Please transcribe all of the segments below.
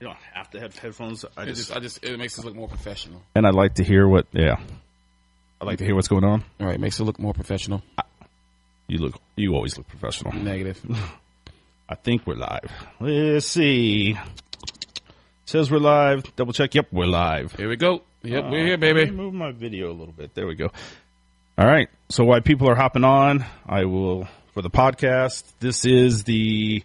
You don't have to have headphones. It makes us look more professional. And I'd like to hear I'd like to hear what's going on. All right, makes it look more professional. You always look professional. Negative. I think we're live. Let's see. Says we're live. Double check. Yep, we're live. Here we go. Yep, we're here, baby. Let me move my video a little bit. There we go. All right. So while people are hopping on, I will, for the podcast, this is the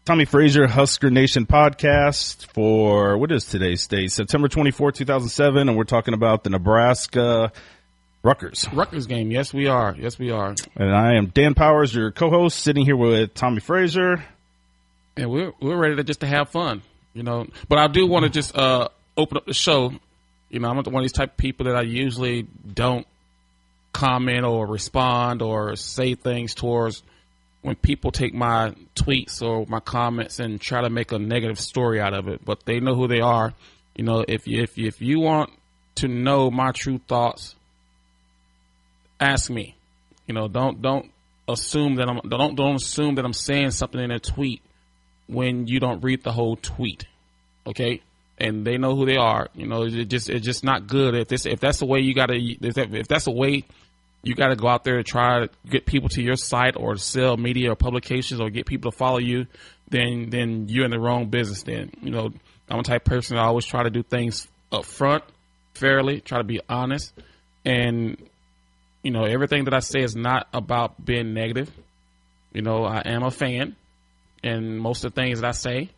Tommy Frazier Husker Nation podcast for, what is today's date? September 24, 2007, and we're talking about the Nebraska Rutgers game. Yes, we are. And I am Dan Powers, your co-host, sitting here with Tommy Frazier. And we're ready to have fun, But I do want to just open up the show. I'm not one of these type of people that I usually don't comment or respond or say things towards when people take my tweets or my comments and try to make a negative story out of it. But they know who they are. If you want to know my true thoughts, ask me. Don't assume that I'm saying something in a tweet when you don't read the whole tweet. Okay? And they know who they are. It's just not good. If that's the way if that's a way you gotta go out there and try to get people to your site or sell media or publications or get people to follow you, then you're in the wrong business. Then I'm a type of person that I always try to do things up front, fairly, try to be honest, and everything that I say is not about being negative. I am a fan, and most of the things that I say,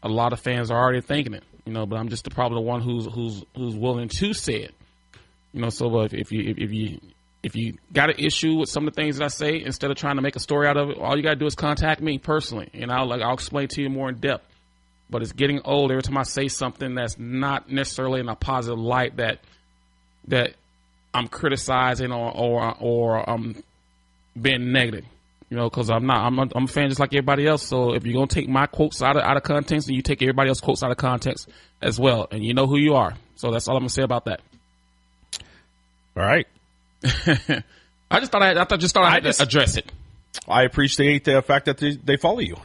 a lot of fans are already thinking it. But I'm just probably the one who's willing to say it. So if you got an issue with some of the things that I say, instead of trying to make a story out of it, all you got to do is contact me personally, and I'll explain to you more in depth. But it's getting old every time I say something that's not necessarily in a positive light that I'm criticizing or I'm being negative. Because I'm a fan just like everybody else. So if you're gonna take my quotes out of context, then you take everybody else's quotes out of context as well, and you know who you are. So that's all I'm gonna say about that. All right. I just thought I had to address it. I appreciate the fact that they follow you,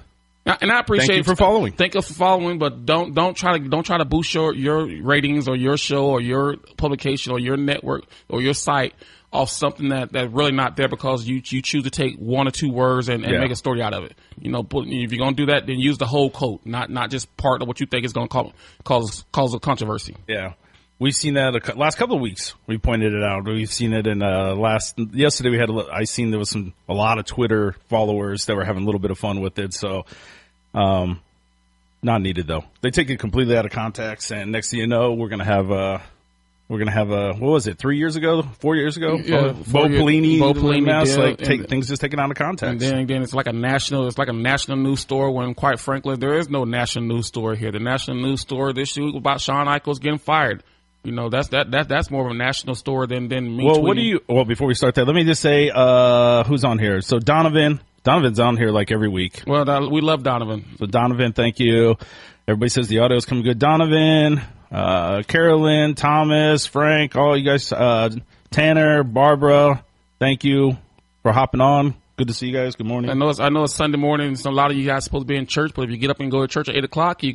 and I appreciate Thank you for following. Thank you for following, but don't try to boost your ratings or your show or your publication or your network or your site off something that really not there because you choose to take one or two words and make a story out of it. If you're gonna do that, then use the whole quote, not just part of what you think is gonna cause a controversy. Yeah, we've seen that last couple of weeks. We pointed it out. We've seen it in yesterday. I seen there was a lot of Twitter followers that were having a little bit of fun with it. So, not needed though. They take it completely out of context, and next thing you know, we're gonna have what was it, 4 years ago? Yeah, Bo Pelini mess, did, things just taken out of context. And then it's like a national news story when, quite frankly, there is no national news story here. The national news story this week about Shawn Eichels getting fired. That's more of a national story than me. Well, tweeting. Before we start that, let me just say who's on here. So Donovan's on here like every week. Well, we love Donovan. So Donovan, thank you. Everybody says the audio is coming good. Donovan, Carolyn, Thomas, Frank, all you guys, Tanner, Barbara, thank you for hopping on. Good to see you guys. Good morning. I know it's Sunday morning, so a lot of you guys supposed to be in church, but if you get up and go to church at 8 o'clock, you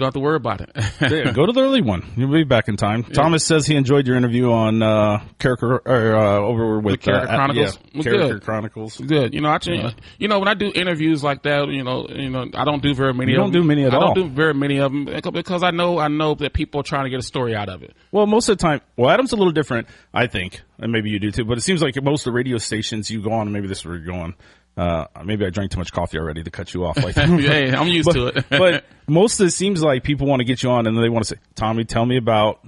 don't have to worry about it. Yeah, go to the early one. You'll be back in time. Yeah. Thomas says he enjoyed your interview on over with Character Chronicles. Character Chronicles. Good. When I do interviews like that, I don't do very many. You don't do many at all. I don't do very many of them because I know that people are trying to get a story out of it. Well, most of the time, Adam's a little different, I think, and maybe you do too. But it seems like most of the radio stations you go on, and maybe this is where you're going. Maybe I drank too much coffee already to cut you off like that. Yeah, I'm used to it. But most of it seems like people want to get you on and they want to say, Tommy, tell me about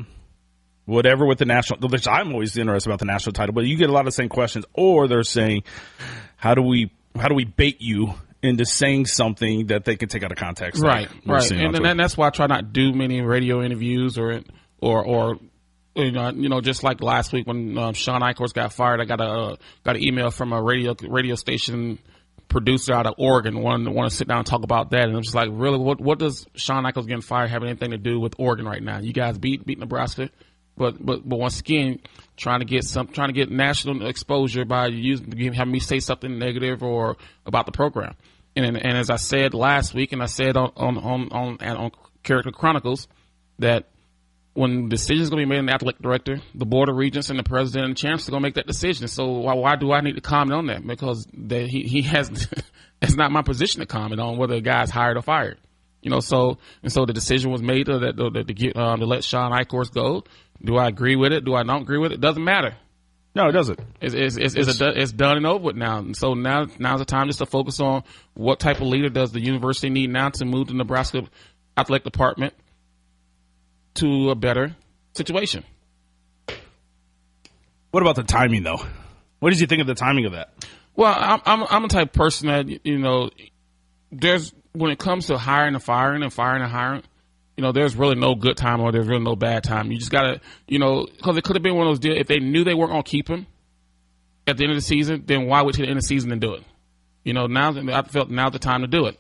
whatever with the national, which I'm always interested about the national title, but you get a lot of the same questions, or they're saying, how do we bait you into saying something that they can take out of context? Right. And that's why I try not to do many radio interviews or just like last week when Shawn Eichels got fired, I got an email from a radio station producer out of Oregon wanting to sit down and talk about that, and I'm just like, really, what does Shawn Eichels getting fired have anything to do with Oregon right now? You guys beat Nebraska, but once again, trying to get national exposure by having me say something negative or about the program, and as I said last week, and I said on character chronicles that when decisions going to be made in the athletic director, the board of regents and the president and the chancellor are going to make that decision. So why do I need to comment on that? Because he has, it's not my position to comment on whether a guy's hired or fired. So the decision was made to let Sean Eichhorst go. Do I agree with it? Do I not agree with it? Doesn't matter. No, it doesn't. It's done and over with now. And so now's the time just to focus on what type of leader does the university need now to move the Nebraska athletic department to a better situation. What about the timing, though? What did you think of the timing of that? Well, I'm a type of person that, there's, when it comes to hiring and firing and firing and hiring, there's really no good time or there's really no bad time. You just got to, because it could have been one of those deals. If they knew they weren't going to keep him at the end of the season, then why wait till the end of the season and do it? Now I felt now's the time to do it.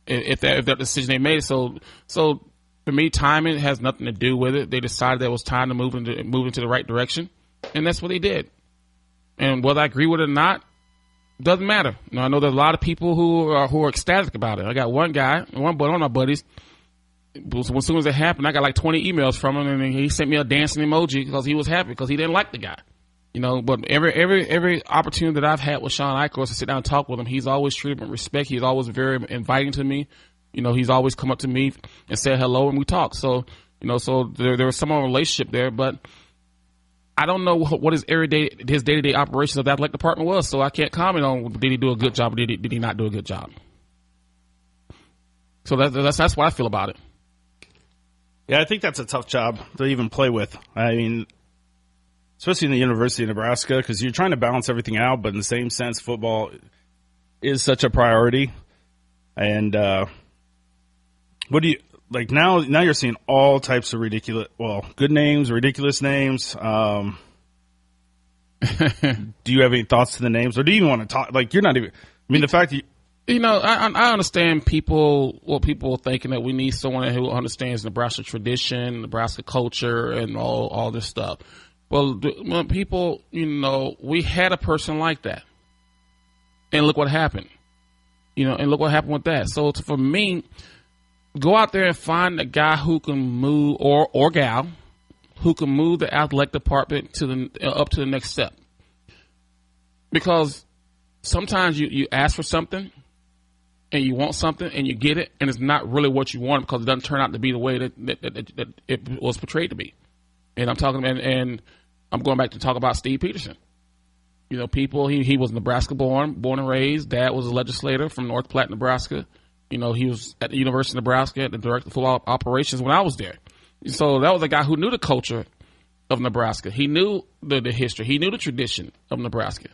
If that decision they made. So for me, timing has nothing to do with it. They decided that it was time to move into the right direction, and that's what they did. And whether I agree with it or not, doesn't matter. I know there's a lot of people who are ecstatic about it. I got one of my buddies. As soon as it happened, I got like 20 emails from him, and he sent me a dancing emoji because he was happy because he didn't like the guy. But every opportunity that I've had with Sean Eichhorst to sit down and talk with him, he's always treated me with respect. He's always very inviting to me. He's always come up to me and said hello, and we talk. So, so there was some relationship there, but I don't know what his day-to-day operations of the athletic department was, so I can't comment on did he do a good job or did he not do a good job. So that's what I feel about it. Yeah, I think that's a tough job to even play with. I mean, especially in the University of Nebraska, because you're trying to balance everything out, but in the same sense, football is such a priority. And what do you like now? Now you're seeing all types of good names, ridiculous names. Do you have any thoughts to the names, or do you even want to talk? Like, you're not even. I mean, the fact that I understand what people are thinking, that we need someone who understands Nebraska tradition, Nebraska culture, and all this stuff. Well, people, we had a person like that, and look what happened. And look what happened with that. So for me, go out there and find a guy who can move, or gal, who can move the athletic department up to the next step. Because sometimes you ask for something, and you want something, and you get it, and it's not really what you want because it doesn't turn out to be the way that it was portrayed to be. And I'm going back to talk about Steve Peterson. He was Nebraska born and raised. Dad was a legislator from North Platte, Nebraska. He was at the University of Nebraska, the director of football operations when I was there. So that was a guy who knew the culture of Nebraska. He knew the history. He knew the tradition of Nebraska.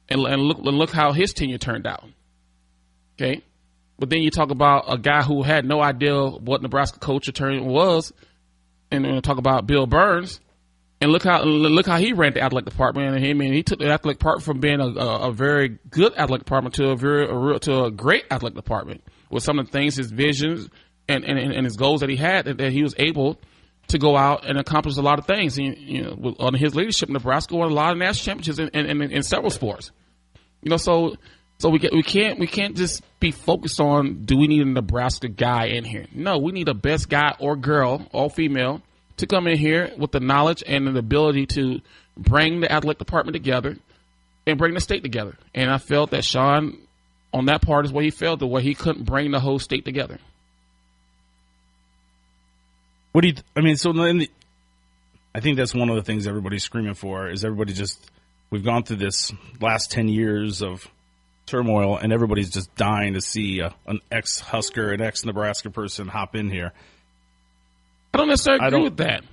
And look how his tenure turned out. Okay? But then you talk about a guy who had no idea what Nebraska culture was, and talk about Bill Burns, and look how he ran the athletic department. And he took the athletic department from being a very good athletic department to a great athletic department with some of the things, his visions and his goals that he had, that he was able to go out and accomplish a lot of things. And, under his leadership, Nebraska won a lot of national championships in several sports. So we can't just be focused on, do we need a Nebraska guy in here? No, we need a best guy or girl, all female, to come in here with the knowledge and the ability to bring the athletic department together and bring the state together. And I felt that Sean, on that part, is where he failed, the way he couldn't bring the whole state together. What do you? I think that's one of the things everybody's screaming for. Is we've gone through this last 10 years of turmoil, and everybody's just dying to see an ex-Husker, an ex-Nebraska person hop in here. I don't necessarily agree with that.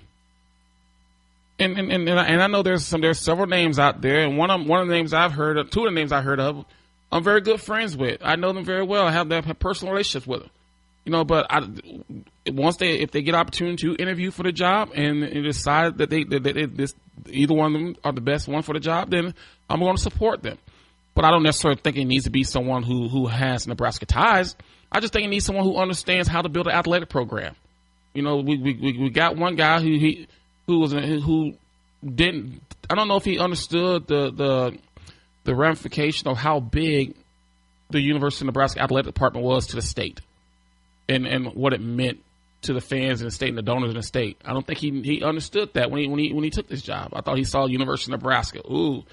And I know there's several names out there, and one of the names I've heard of, two of the names I heard of, I'm very good friends with. I know them very well. I have personal relationships with them. But if they get opportunity to interview for the job and decide that either one of them are the best one for the job, then I'm going to support them. But I don't necessarily think it needs to be someone who has Nebraska ties. I just think it needs someone who understands how to build an athletic program. We got one guy who didn't. I don't know if he understood the ramification of how big the University of Nebraska athletic department was to the state, and what it meant to the fans in the state and the donors in the state. I don't think he understood that when he took this job. I thought he saw University of Nebraska. Ooh,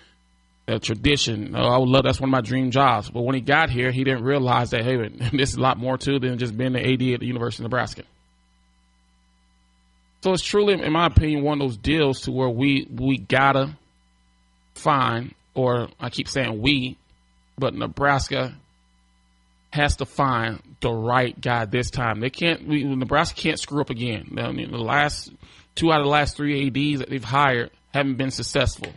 a tradition. Oh, I would love, that's one of my dream jobs. But when he got here, he didn't realize that, hey, this is a lot more to than just being the AD at the University of Nebraska. So it's truly, in my opinion, one of those deals to where we gotta find, or I keep saying we, but Nebraska has to find the right guy this time. Nebraska can't screw up again. I mean, the last 2 out of the last 3 ADs that they've hired haven't been successful.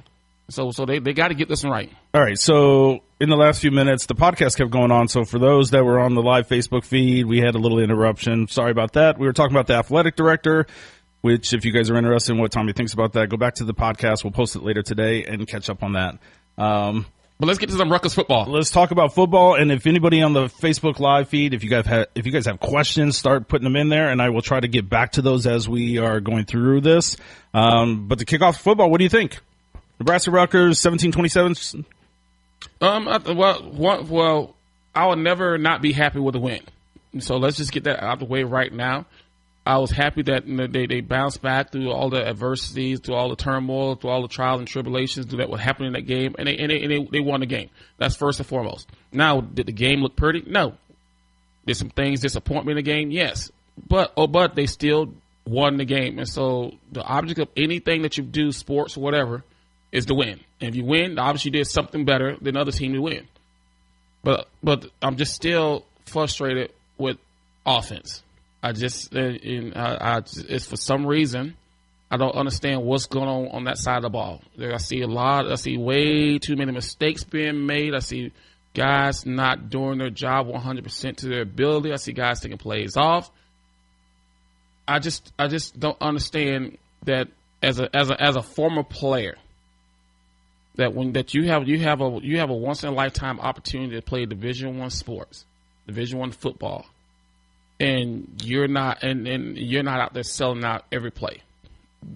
So they got to get this one right. All right. So in the last few minutes, the podcast kept going on. So for those that were on the live Facebook feed, we had a little interruption. Sorry about that. We were talking about the athletic director, which if you guys are interested in what Tommy thinks about that, go back to the podcast. We'll post it later today and catch up on that. But let's get to some Rutgers football. Let's talk about football. And if anybody on the Facebook live feed, if you guys have questions, start putting them in there, and I will try to get back to those as we are going through this. But to kick off football, what do you think? Nebraska Rutgers 17-27. Well, I will never not be happy with a win. So let's just get that out of the way right now. I was happy that they bounced back through all the adversities, through all the turmoil, through all the trials and tribulations that were happening in that game, and they won the game. That's first and foremost. Now, did the game look pretty? No. Did some things disappoint me in the game? Yes. But they still won the game. And so the object of anything that you do, sports or whatever, is to win. And if you win, obviously you did something better than the other team to win. But I'm just still frustrated with offense. It's for some reason, I don't understand what's going on that side of the ball. I see way too many mistakes being made. I see guys not doing their job 100% to their ability. I see guys taking plays off. I just don't understand that as a former player, that you have a once in a lifetime opportunity to play Division I sports, Division I football. And you're not out there selling out every play.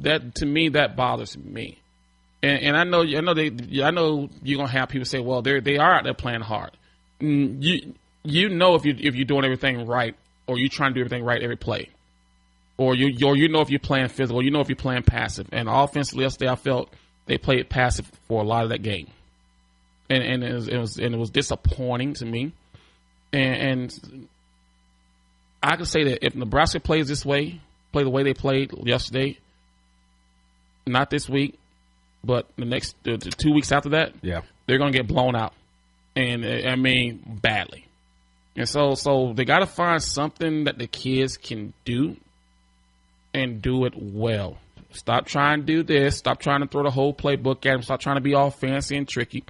That, to me, that bothers me. And I know you're gonna have people say, well, they are out there playing hard. You know if you're doing everything right, or you're trying to do everything right every play, or you know if you're playing physical, or you know if you're playing passive. And offensively yesterday, I felt they played passive for a lot of that game, and it was disappointing to me. And I can say that if Nebraska plays this way, play the way they played yesterday, not this week, but the next 2 weeks after that, they're going to get blown out, and I mean badly. And so they got to find something that the kids can do and do it well. Stop trying to do this. Stop trying to throw the whole playbook at them. Stop trying to be all fancy and tricky.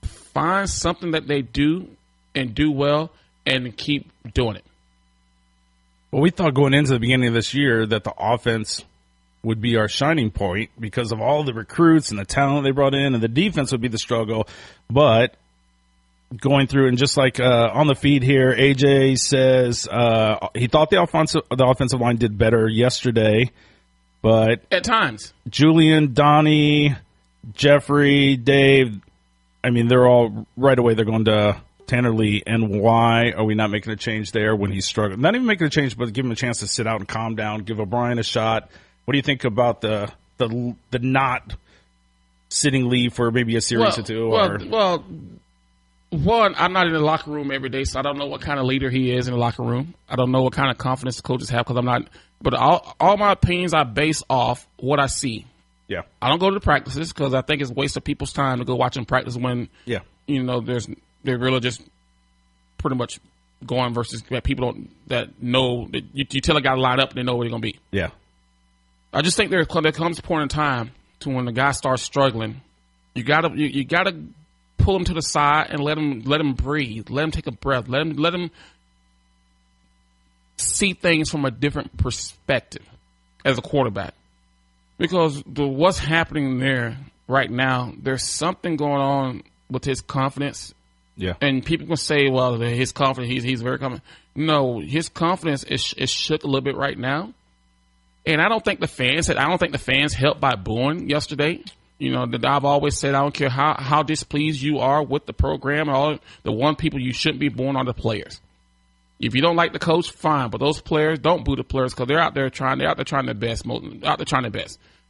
Find something that they do and do well, and keep doing it. Well, we thought going into the beginning of this year that the offense would be our shining point because of all the recruits and the talent they brought in, and the defense would be the struggle. But going through, and just like on the feed here, AJ says he thought the offensive line did better yesterday, but at times, Julian, Donnie, Jeffrey, Dave, I mean, they're all right away. They're going to Tanner Lee, and why are we not making a change there when he's struggling? Not even making a change, but give him a chance to sit out and calm down, give O'Brien a shot. What do you think about the not sitting Lee for maybe a series or two? Well, one, I'm not in the locker room every day, so I don't know what kind of leader he is in the locker room. I don't know what kind of confidence the coaches have because I'm not. But all my opinions I base off what I see. Yeah, I don't go to the practices because I think it's a waste of people's time to go watch them practice when they're really just pretty much going versus that people that know that you tell a guy to line up and they know where they're going to be. Yeah. I just think there comes a point in time to when the guy starts struggling, you gotta pull him to the side and let him breathe, let him take a breath, let him see things from a different perspective as a quarterback. Because what's happening there right now, there's something going on with his confidence. Yeah. And people can say, well, his confidence, he's very confident. No, his confidence is shook a little bit right now. And I don't think the fans helped by booing yesterday. You know, I've always said I don't care how displeased you are with the program and all the one people you shouldn't be booing are the players. If you don't like the coach, fine. But those players, don't boo the players because they're out there trying their best.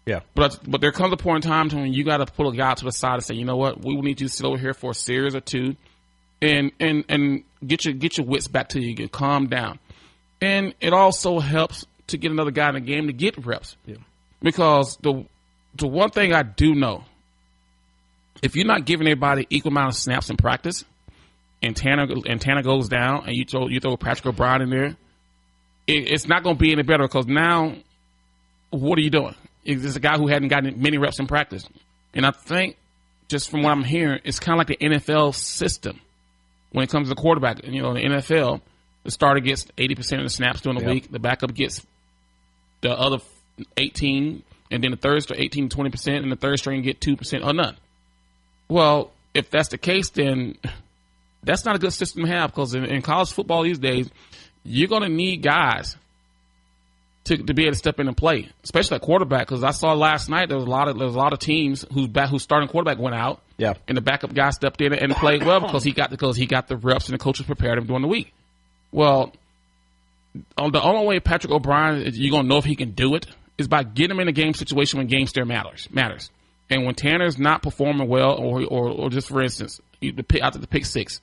Yeah. But there comes a point in time when you got to pull a guy to the side and say, you know what, we will need you to sit over here for a series or two, and get your wits back to you. You can calm down, and it also helps to get another guy in the game to get reps. Yeah. Because the one thing I do know, if you're not giving everybody equal amount of snaps in practice, and Tanner goes down, and you throw Patrick O'Brien in there, it's not going to be any better because now, what are you doing? It's a guy who hadn't gotten many reps in practice. And I think, just from what I'm hearing, it's kind of like the NFL system when it comes to quarterback. In the NFL, the starter gets 80% of the snaps during the week. The backup gets the other 18, and then the third string 18 to 20%, and the third string get 2% or none. Well, if that's the case, then that's not a good system to have because in college football these days, you're going to need guys to be able to step in and play, especially at quarterback. Because I saw last night there was a lot of teams whose starting quarterback went out, and the backup guy stepped in and played well because he got the reps and the coaches prepared him during the week. Well, the only way Patrick O'Brien you're gonna know if he can do it is by getting him in a game situation when game still matters. And when Tanner's not performing well, or just for instance, after the pick six.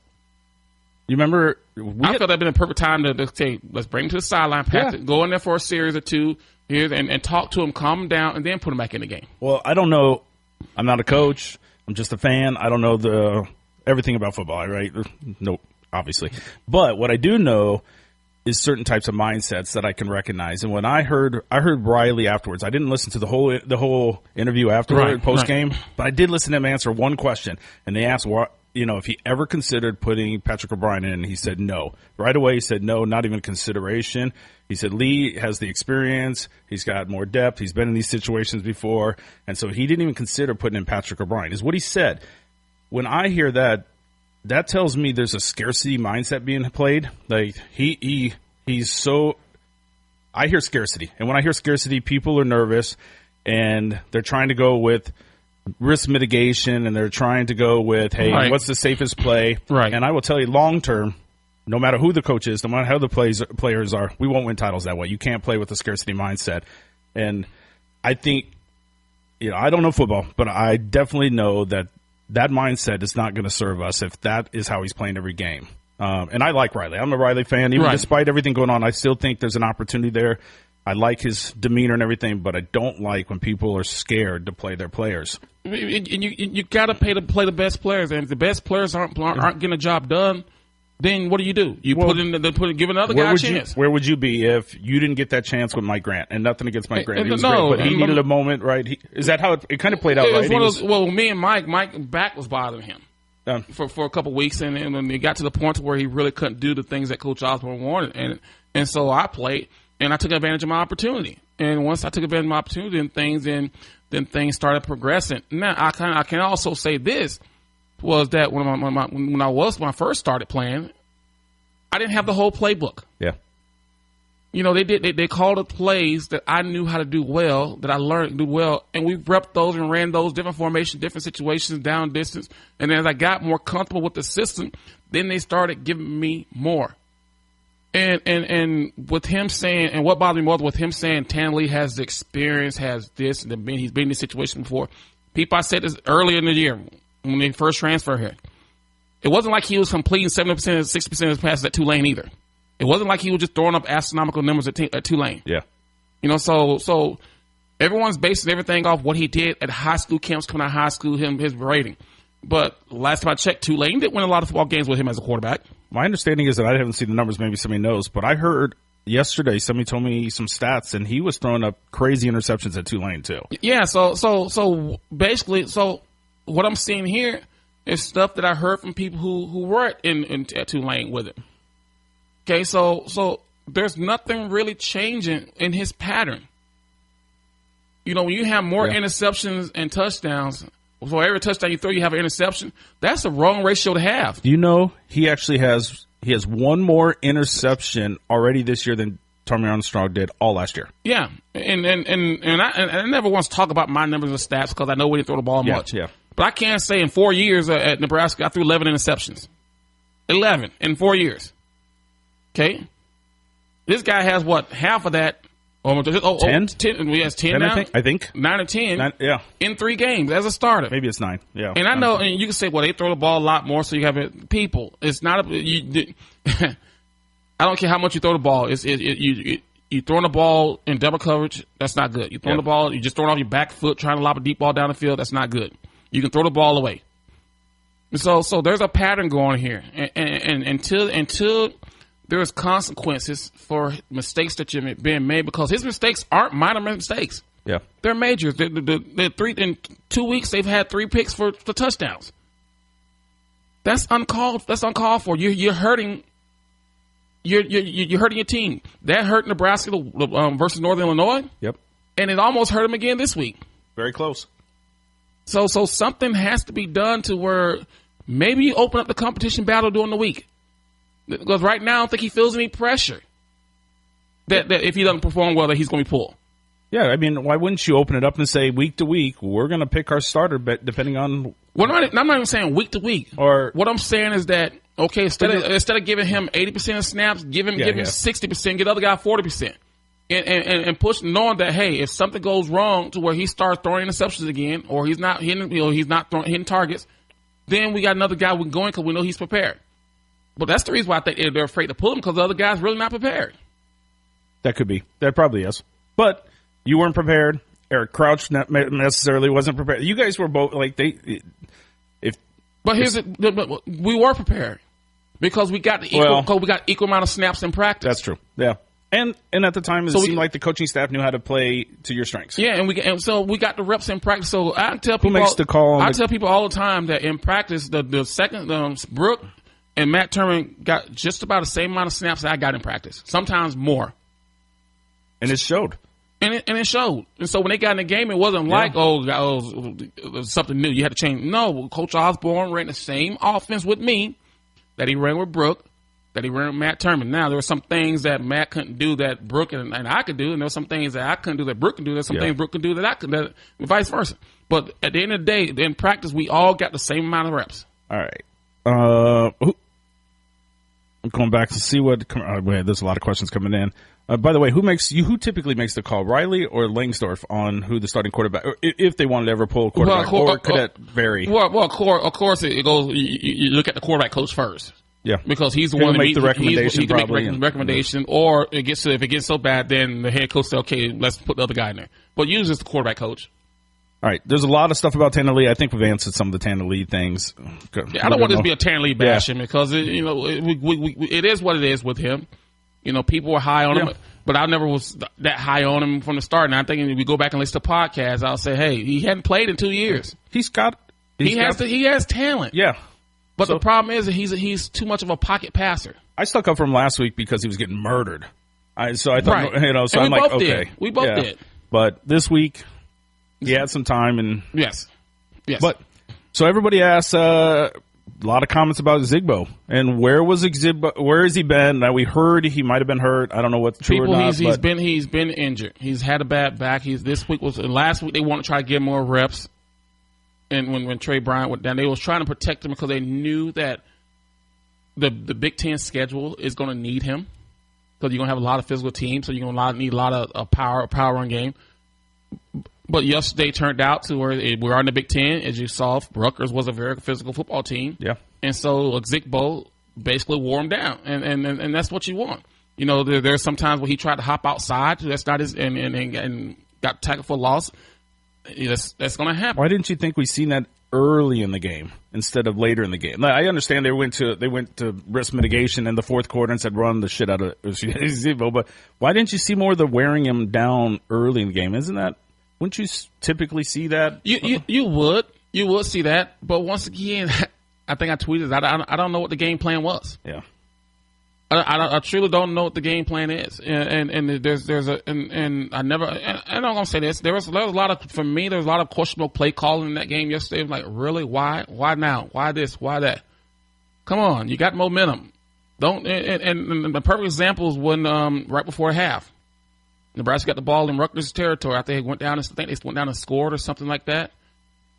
You remember? I felt that'd been a perfect time to say, let's bring him to the sideline, Patrick, go in there for a series or two, and talk to him, calm him down, and then put him back in the game. Well, I don't know. I'm not a coach. I'm just a fan. I don't know everything about football, right? Nope, obviously. But what I do know is certain types of mindsets that I can recognize. And when I heard Riley afterwards, I didn't listen to the whole interview afterward, post game, but I did listen to him answer one question, and they asked if he ever considered putting Patrick O'Brien in, he said no. Right away, he said no, not even consideration. He said Lee has the experience. He's got more depth. He's been in these situations before. And so he didn't even consider putting in Patrick O'Brien, is what he said. When I hear that, that tells me there's a scarcity mindset being played. Like he's so – I hear scarcity. And when I hear scarcity, people are nervous, and they're trying to go with – risk mitigation, and they're trying to go with, hey, what's the safest play? Right. And I will tell you, long term, no matter who the coach is, no matter how the players are, we won't win titles that way. You can't play with a scarcity mindset. And I think, I don't know football, but I definitely know that mindset is not going to serve us if that is how he's playing every game. And I like Riley. I'm a Riley fan. Even despite everything going on, I still think there's an opportunity there. I like his demeanor and everything, but I don't like when people are scared to play their players. And you got to play the best players, and if the best players aren't getting a job done, then what do? You give another guy a chance. Where would you be if you didn't get that chance with Mike Grant? And nothing against Mike Grant, he was great, but he needed a moment, right? Is that how it kind of played out? Right? Me and Mike back was bothering him for a couple weeks, and it got to the point where he really couldn't do the things that Coach Osborne wanted, and so I played. And I took advantage of my opportunity. And once I took advantage of my opportunity, then things started progressing. Now I can also say this was that when I first started playing, I didn't have the whole playbook. Yeah. They called the plays that I knew how to do well, that I learned to do well, and we repped those and ran those different formations, different situations, down distance. And as I got more comfortable with the system, then they started giving me more. And with him saying, and what bothered me more with him saying Tanley has the experience, has this, and he's been in this situation before. I said this earlier in the year when they first transferred here. It wasn't like he was completing 70%, 60% of his passes at Tulane either. It wasn't like he was just throwing up astronomical numbers at Tulane. Yeah. So everyone's basing everything off what he did at high school camps, coming out of high school, his rating. But last time I checked, Tulane didn't win a lot of football games with him as a quarterback. My understanding is that I haven't seen the numbers. Maybe somebody knows, but I heard yesterday somebody told me some stats, and he was throwing up crazy interceptions at Tulane too. Yeah. So basically, what I'm seeing here is stuff that I heard from people who were at Tulane with it. Okay. So there's nothing really changing in his pattern. When you have more interceptions and touchdowns. So every touchdown you throw, you have an interception. That's the wrong ratio to have. He actually has one more interception already this year than Tommy Armstrong did all last year. Yeah, and I never want to talk about my numbers and stats because I know we didn't throw the ball much. Yeah. But I can't say in 4 years at Nebraska I threw 11 interceptions. 11 in 4 years. Okay. This guy has what? Half of that. 10? 10. He has 10 now? I think. 9 or 10. Yeah. In 3 games as a starter. Maybe it's 9. Yeah. And I know, and you can say, well, they throw the ball a lot more, so you have it. People, it's not I don't care how much you throw the ball. You throwing the ball in double coverage, that's not good. You throwing the ball, you just throwing off your back foot, trying to lob a deep ball down the field, that's not good. You can throw the ball away. So there's a pattern going here. And until there's consequences for mistakes that you've been made, because his mistakes aren't minor mistakes. Yeah. They're majors. In 2 weeks, they've had 3 picks for touchdowns. That's uncalled for. You're hurting. You're hurting your team. That hurt Nebraska versus Northern Illinois. Yep. And it almost hurt him again this week. Very close. So something has to be done to where maybe you open up the competition battle during the week. Because right now I don't think he feels any pressure that if he doesn't perform well that he's going to be pulled. Yeah, I mean, why wouldn't you open it up and say week to week we're going to pick our starter depending on? Well, I'm not even saying week to week. Or what I'm saying is that instead of giving him 80% of snaps, give him 60%, get the other guy 40%, and push, knowing that hey, if something goes wrong to where he starts throwing interceptions again, or he's not hitting, hitting targets, then we got another guy we're going because we know he's prepared. But that's the reason why I think they're afraid to pull him, because the other guy's really not prepared. That could be. That probably is. But you weren't prepared. Eric Crouch necessarily wasn't prepared. You guys were both like But we were prepared because we got equal amount of snaps in practice. That's true. Yeah. And at the time, it seemed like the coaching staff knew how to play to your strengths. Yeah, and so we got the reps in practice. So I tell people, who makes the call? I tell people all the time that in practice, the second Brooke and Matt Turman got just about the same amount of snaps that I got in practice, sometimes more. And it showed. And it showed. And so when they got in the game, it wasn't like, it was something new. You had to change. No, Coach Osborne ran the same offense with me that he ran with Brooke, that he ran with Matt Turman. Now, there were some things that Matt couldn't do that Brooke and I could do, and there were some things that I couldn't do that Brooke could do. There's some things Brooke could do that I could do, and vice versa. But at the end of the day, in practice, we all got the same amount of reps. All right. I'm going back to see what. There's a lot of questions coming in. By the way, who typically makes the call, Riley or Langsdorff, on who the starting quarterback, or if they wanted to ever pull a quarterback, or could that vary? Well, of course, it goes. You look at the quarterback coach first. Yeah, because he's the one that make the recommendation. He can make the recommendation, or if it gets so bad, then the head coach says, "Okay, let's put the other guy in there." But usually, it's the quarterback coach. All right, there's a lot of stuff about Tanner Lee. I think we've answered some of the Tanner Lee things. Yeah, I don't want this to be a Tanner Lee bashing because it is what it is with him. People were high on him, but I never was that high on him from the start. And I think if we go back and listen to podcasts, I'll say, hey, he hadn't played in 2 years. He has talent. Yeah, but the problem is that he's too much of a pocket passer. I stuck up for him last week because he was getting murdered. So I thought, so and I'm like, okay, we both did. But this week, he had some time, and yes. But so everybody asks a lot of comments about Zigbo and where was Zigbo? Where has he been? Now we heard he might have been hurt. I don't know what's true or not. He's been injured. He's had a bad back. Last week they wanted to try to get more reps. And when Trey Bryant went down, they was trying to protect him because they knew that the Big Ten schedule is going to need him because you're going to have a lot of physical teams, so you're going to need a lot of power run game. But yesterday turned out to where we're in the Big Ten. As you saw, Rutgers was a very physical football team. Yeah. And so Zigbo basically wore him down. And that's what you want. There's sometimes where he tried to hop outside. That's not his, and got tackled for loss. That's going to happen. Why didn't you think we seen that early in the game instead of later in the game? I understand they went to risk mitigation in the fourth quarter and said run the shit out of Zigbo, but why didn't you see more of the wearing him down early in the game? Wouldn't you typically see that? You would see that, but once again, I think I tweeted I don't know what the game plan was. Yeah, I truly don't know what the game plan is, and I'm gonna say this. There was a lot of questionable play calling in that game yesterday. It was like, really, why now, why this, why that? Come on, you got momentum. Don't and the perfect example is when right before half. Nebraska got the ball in Rutgers territory. I think they went down and scored or something like that.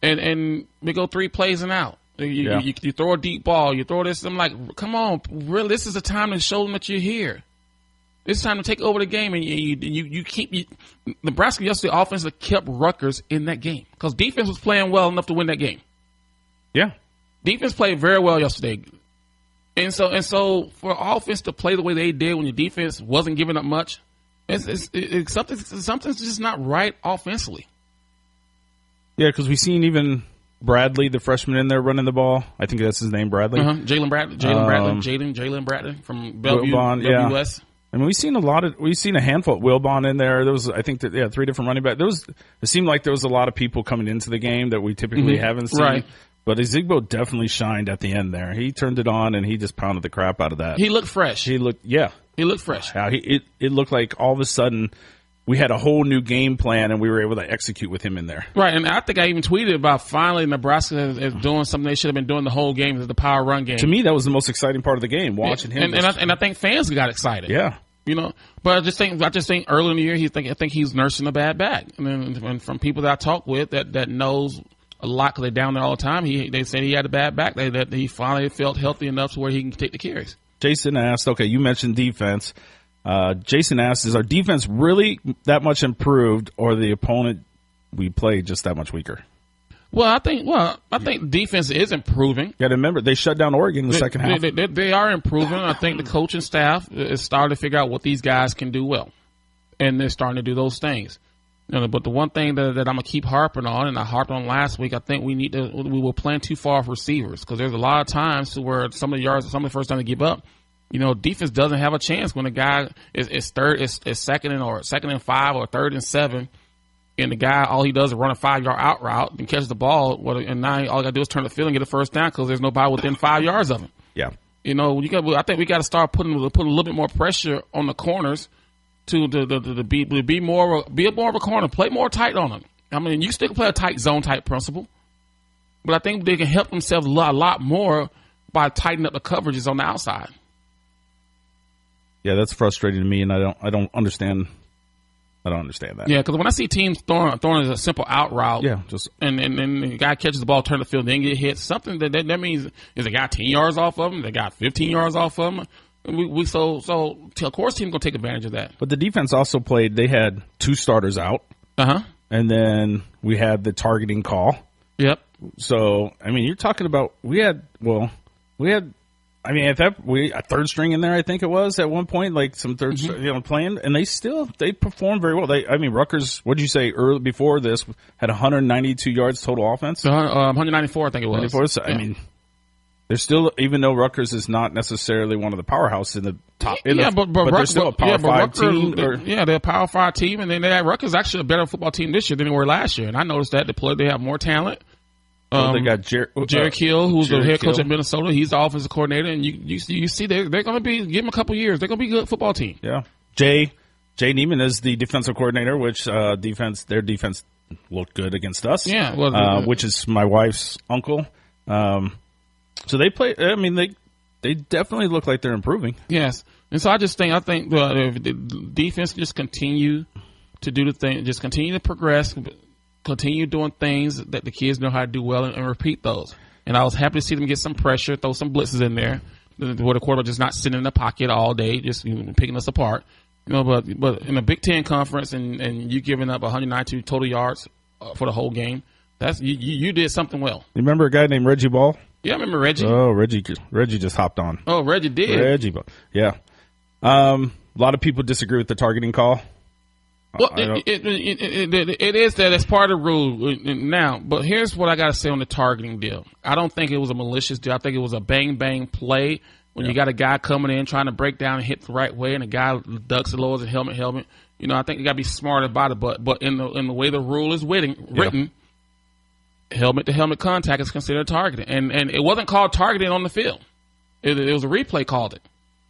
And we go 3 plays and out. You throw a deep ball, you throw this. I'm like, come on, really? This is the time to show them that you're here. It's time to take over the game, and you keep Nebraska yesterday offense kept Rutgers in that game because defense was playing well enough to win that game. Yeah, defense played very well yesterday, and so for offense to play the way they did when your defense wasn't giving up much, something's just not right offensively. Yeah, because we've seen even Bradley, the freshman in there running the ball. I think that's his name, Bradley. Jalen Bradley from Bellevue, WS. I mean, we've seen a handful of Wilbon in there. There was, I think, 3 different running backs. It seemed like there was a lot of people coming into the game that we typically haven't seen. Right. But Ezigbo definitely shined at the end there. He turned it on and he just pounded the crap out of that. He looked fresh. He looked fresh. Yeah, it looked like all of a sudden we had a whole new game plan and we were able to execute with him in there. Right, and I think I even tweeted about finally Nebraska is doing something they should have been doing the whole game, is the power run game. To me, that was the most exciting part of the game, watching him. And I think fans got excited. Yeah. But I just think early in the year I think he's nursing a bad back. And from people that I talk with that knows a lot because they're down there all the time, they said he had a bad back. That he finally felt healthy enough to where he can take the carries. Jason asked, okay, you mentioned defense. Jason asked, is our defense really that much improved, or the opponent we played just that much weaker? Well, I think defense is improving. You got to remember, they shut down Oregon in the second half. They are improving. I think the coaching staff is starting to figure out what these guys can do well, and they're starting to do those things. But the one thing that I'm gonna keep harping on, and I harped on last week, I think we were playing too far off receivers because there's a lot of times to where some of the first time to give up. Defense doesn't have a chance when the guy is second and 5 or 3rd and 7. And the guy, all he does is run a 5-yard out route and catch the ball. And now all you got to do is turn the field and get a first down because there's nobody within 5 yards of him. Yeah. I think we got to start putting a little bit more pressure on the corners to be more of a corner, play more tight on them. I mean, you still can play a tight zone type principle, but I think they can help themselves a lot more by tightening up the coverages on the outside. Yeah, that's frustrating to me, and I don't understand. I don't understand that. Yeah, because when I see teams throwing a simple out route, and the guy catches the ball, turn the field, then get hit, something that means is the guy 10 yards off of him, they got 15 yards off of him. So of course, team gonna take advantage of that. But the defense also played. They had 2 starters out, and then we had the targeting call. Yep. So I mean, you're talking about we had. I mean, a 3rd string in there, I think it was at one point, like some third, playing, and they performed very well. Rutgers, what did you say early before this, had 192 yards total offense? 194, I think it was. 194. So, yeah. I mean, they're still, even though Rutgers is not necessarily one of the powerhouses in the top, but they're still a Power 5 team. They're a Power 5 team, and then Rutgers is actually a better football team this year than they were last year. And I noticed that they have more talent. They got Jerry Kill, who's the head coach at Minnesota. He's the offensive coordinator, and you see they're going to be, give him a couple years, they're going to be a good football team. Yeah. Jay Neiman is the defensive coordinator, which their defense looked good against us. Yeah, which is my wife's uncle. So they play. I mean, they definitely look like they're improving. Yes, and so I think the defense just continue to do the thing, just continue to progress. Continue doing things that the kids know how to do well and repeat those. And I was happy to see them get some pressure, throw some blitzes in there, where the quarterback just not sitting in the pocket all day, just picking us apart. But in a Big Ten conference and you giving up 192 total yards for the whole game, that's you did something well. You remember a guy named Reggie Ball? Yeah, I remember Reggie. Oh, Reggie just hopped on. Oh, Reggie did. Reggie Ball. Yeah. A lot of people disagree with the targeting call. Well, it is that it's part of the rule now. But here's what I got to say on the targeting deal. I don't think it was a malicious deal. I think it was a bang play when you got a guy coming in trying to break down and hit the right way, and the guy ducks and lowers the helmet. I think you got to be smart about it. But in the way the rule is written, helmet to helmet contact is considered targeting, and it wasn't called targeting on the field. It was a replay called it.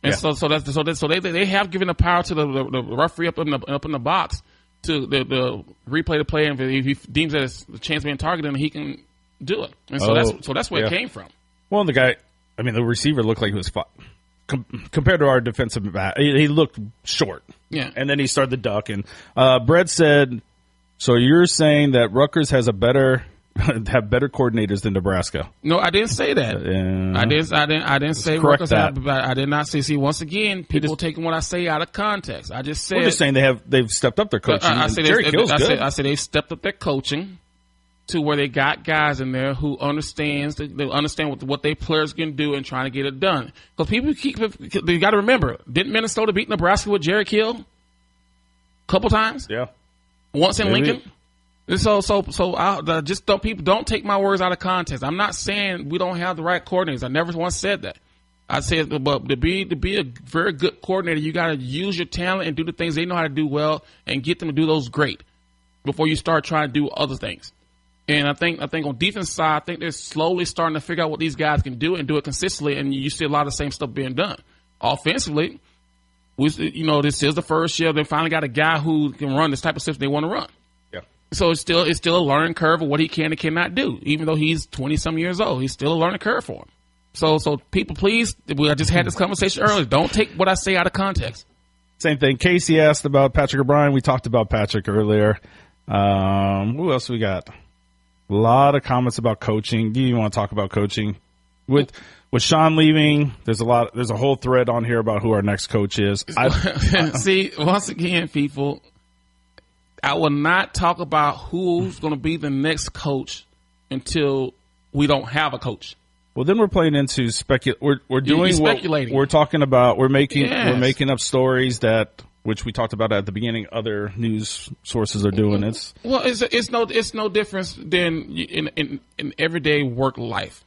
And so they have given the power to the referee up in the box to the replay the play, and if he deems that it's a chance of being targeted, he can do it. And so that's where it came from. Well, the receiver looked like he was compared to our defensive back. He looked short. Yeah, and then he started to duck. And Brett said, "So you're saying that Rutgers has a better have better coordinators than Nebraska. No, I didn't say that. I didn't say correct that. I did not say. See, once again, people taking what I say out of context. I just said we're just saying they've stepped up their coaching. I said I said they've stepped up their coaching to where they got guys in there who understand what their players can do and trying to get it done. Because you got to remember, didn't Minnesota beat Nebraska with Jared Kill a couple times? Yeah, once in Lincoln. So I just don't take my words out of context. I'm not saying we don't have the right coordinators. I never once said that. I said, but to be a very good coordinator, you got to use your talent and do the things they know how to do well and get them to do those great before you start trying to do other things. And I think on defense side, I think they're slowly starting to figure out what these guys can do and do it consistently. And you see a lot of the same stuff being done. Offensively, this is the first year they finally got a guy who can run this type of system they want to run. So it's still a learning curve of what he can and cannot do. Even though he's 20-some years old, he's still a learning curve for him. So people, please, I just had this conversation earlier. Don't take what I say out of context. Same thing. Casey asked about Patrick O'Brien. We talked about Patrick earlier. Who else we got? A lot of comments about coaching. Do you want to talk about coaching? With Sean leaving, there's a whole thread on here about who our next coach is. See, once again, people, I will not talk about who's going to be the next coach until we don't have a coach. Well, then we're playing into We're doing speculating. We're talking about. We're making up stories which we talked about at the beginning. Other news sources are doing it. Well, it's no difference than in everyday work life.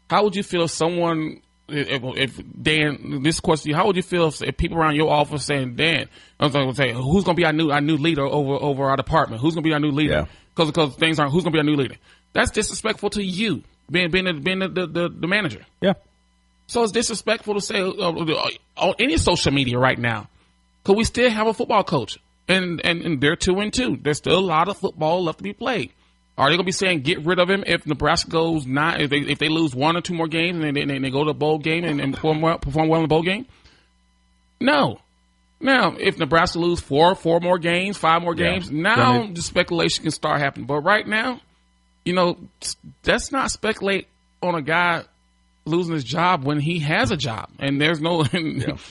How would you feel if someone? If Dan, this question, how would you feel if people around your office saying, Dan, I was going to say, who's going to be our new leader over our department? Who's going to be our new leader? Because things aren't. Who's going to be our new leader? That's disrespectful to you, being the manager. Yeah. So it's disrespectful to say on any social media right now, because we still have a football coach, and they're 2-2. There's still a lot of football left to be played. Are they going to be saying get rid of him if Nebraska goes not if they lose one or two more games and they go to a bowl game and perform well in the bowl game? No. Now, if Nebraska lose four more games, 5 more games, now the speculation can start happening. But right now, let's not speculate on a guy losing his job when he has a job. And there's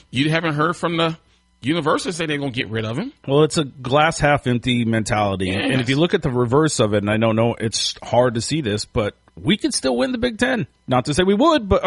you haven't heard from the university say they're going to get rid of him. Well, it's a glass half empty mentality. Yes. And if you look at the reverse of it, and I know it's hard to see this, but we could still win the Big Ten. Not to say we would, but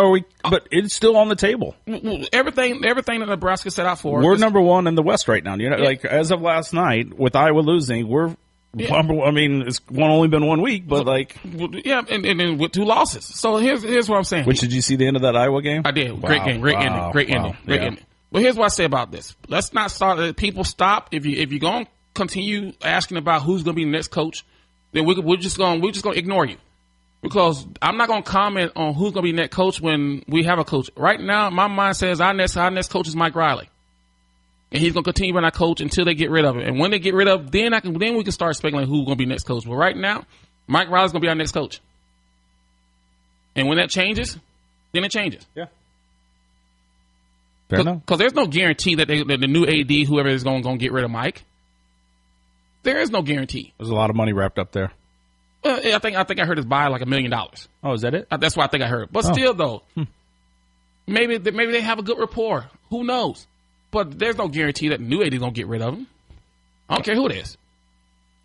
it's still on the table. Everything that Nebraska set out for. We're number one in the West right now. Like as of last night, with Iowa losing, we're I mean, it's only been 1 week, but and with 2 losses. So here's what I'm saying. Which, did you see the end of that Iowa game? I did. Wow. Great game, great ending, great ending. But here's what I say about this. Let's not start. People stop. If you're going to continue asking about who's going to be the next coach, then we're just going to ignore you, because I'm not going to comment on who's going to be next coach when we have a coach. Right now, my mind says our next coach is Mike Riley, and he's going to continue being our coach until they get rid of him. And when they get rid of him, then we can start speculating who's going to be next coach. But right now, Mike Riley's going to be our next coach. And when that changes, then it changes. Yeah. Because there's no guarantee that the new AD, whoever is going to get rid of Mike. There is no guarantee. There's a lot of money wrapped up there. I think I heard it's by like $1 million. Oh, is that it? That's what I think I heard. But still, though, maybe they have a good rapport. Who knows? But there's no guarantee that the new AD is going to get rid of him. I don't care who it is.